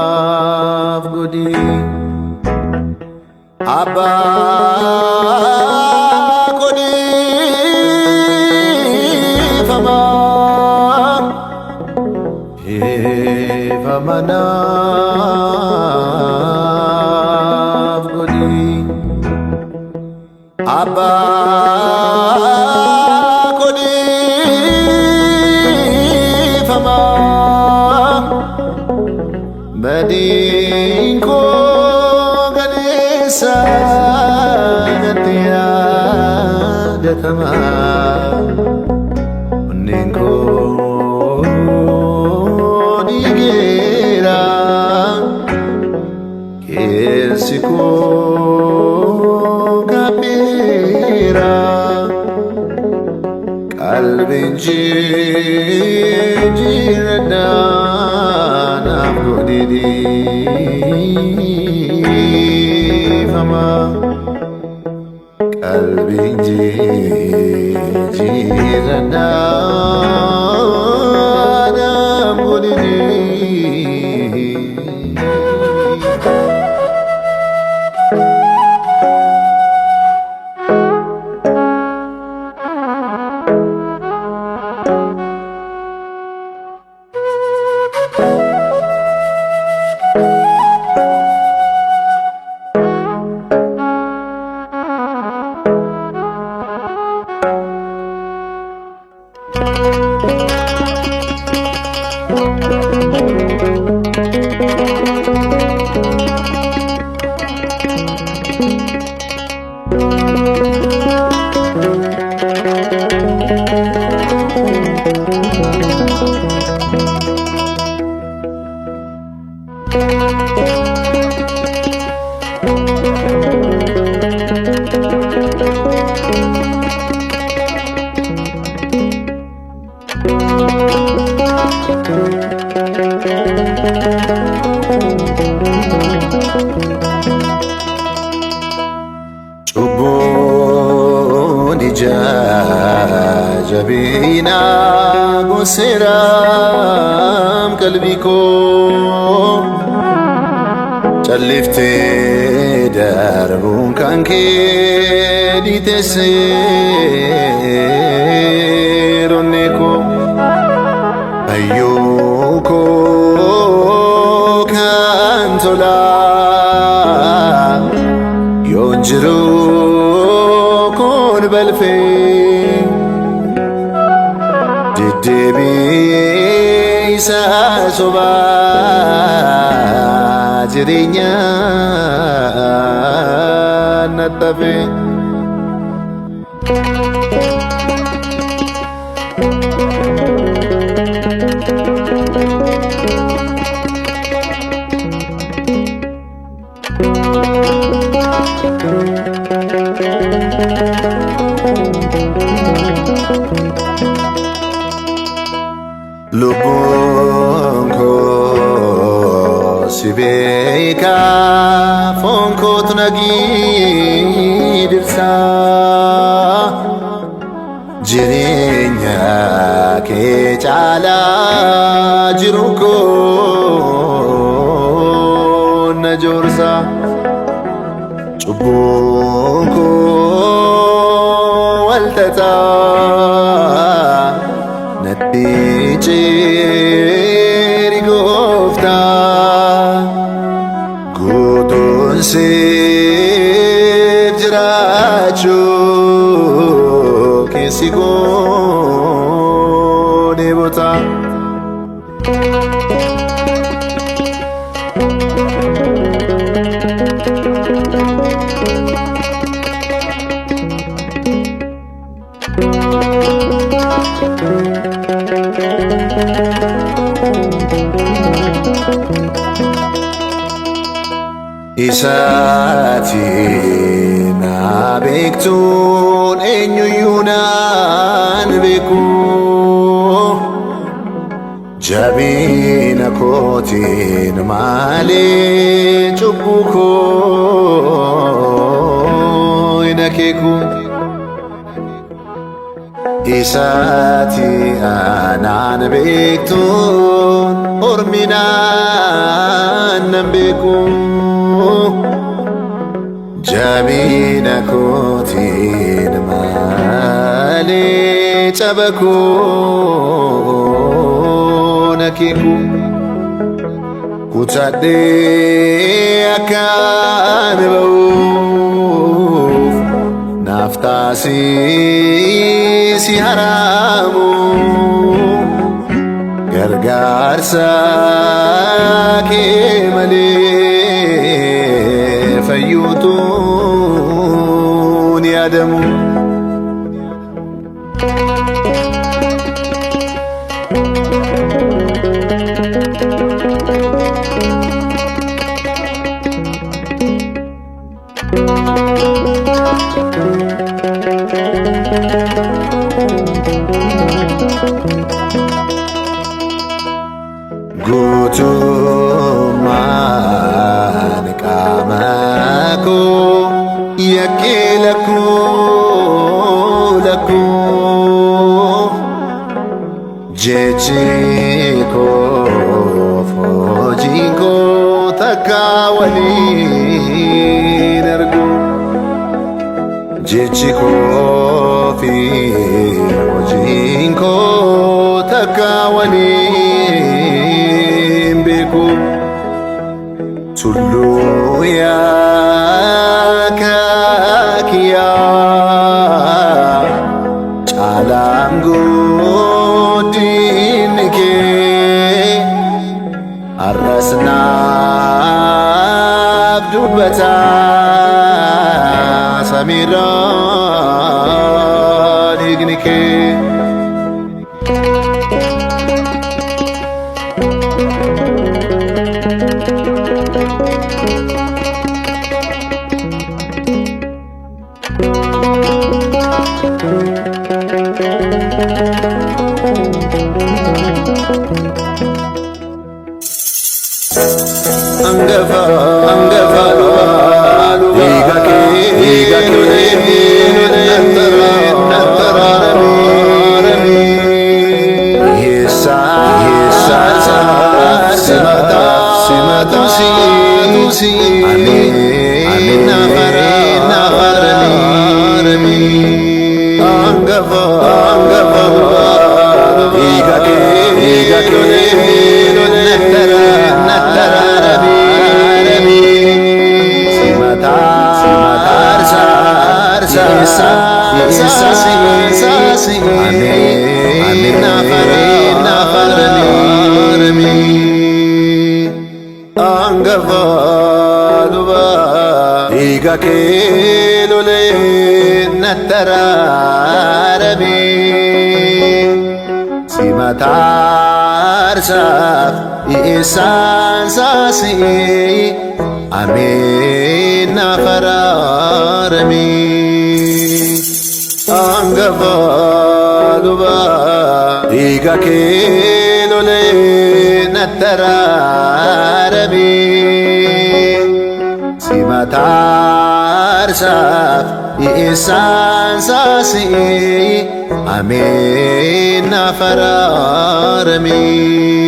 Manaf Gudi Abba Gudi Manaf Gudi Abba Badinko ganesa gatia datama Uninko digera Kesiko kapira Kalbin jirada Didi fama kalbi jirana adam didi Chubun jabina goseram kalbiko Chalifte darbun kanke ditesironeko Ayuko kantola Yonjiru kon belfe Didebi isa soba Jirinya natafe Lubonko sibeka fonko tunagi dirsa Jirinya ke chala jiruko najorsa Chubonko waltata Natijeri gofta Gudun sir jirachu Kisi go devota Isati na bektun enyuyunan beku Jabina kotin male chubuko inakeku Isaati anaan beektuun orminaan nan beeku. Jabina kootiin malee caba koo na keeku. Kutadhee akkaan ba'uuf naaf taasisi haraamu. Gargaarsa kee malee fayyuutuun yaadamu. Guutummaan qaama koo yakkee lakkuu jechi koo hojiin koo takka waliin argu. Jechi koo fi hojiin koo takka waliin beeku. Tulluu yaaka kiyyaa caalaan guddinni kee arras naaf dubbataa samiirraa dhiigni kee. Anggafa dhiiga kee nattaraaramee hiyyeessaaf simatuusi ameen naafararamee. Anggafa dhiiga kee nattaraaramee simataarsaasi ameen naafararamee. Anggafa lubaa dhiiga kee lolee nattaraaramee simataarsaaf dhiyeessaansaasi ameen naafararamee. Anggafa lubaa dhiiga kee lolee nattaraaramee simataarsaaf dhiyeessaansaasi ameen naafararamee.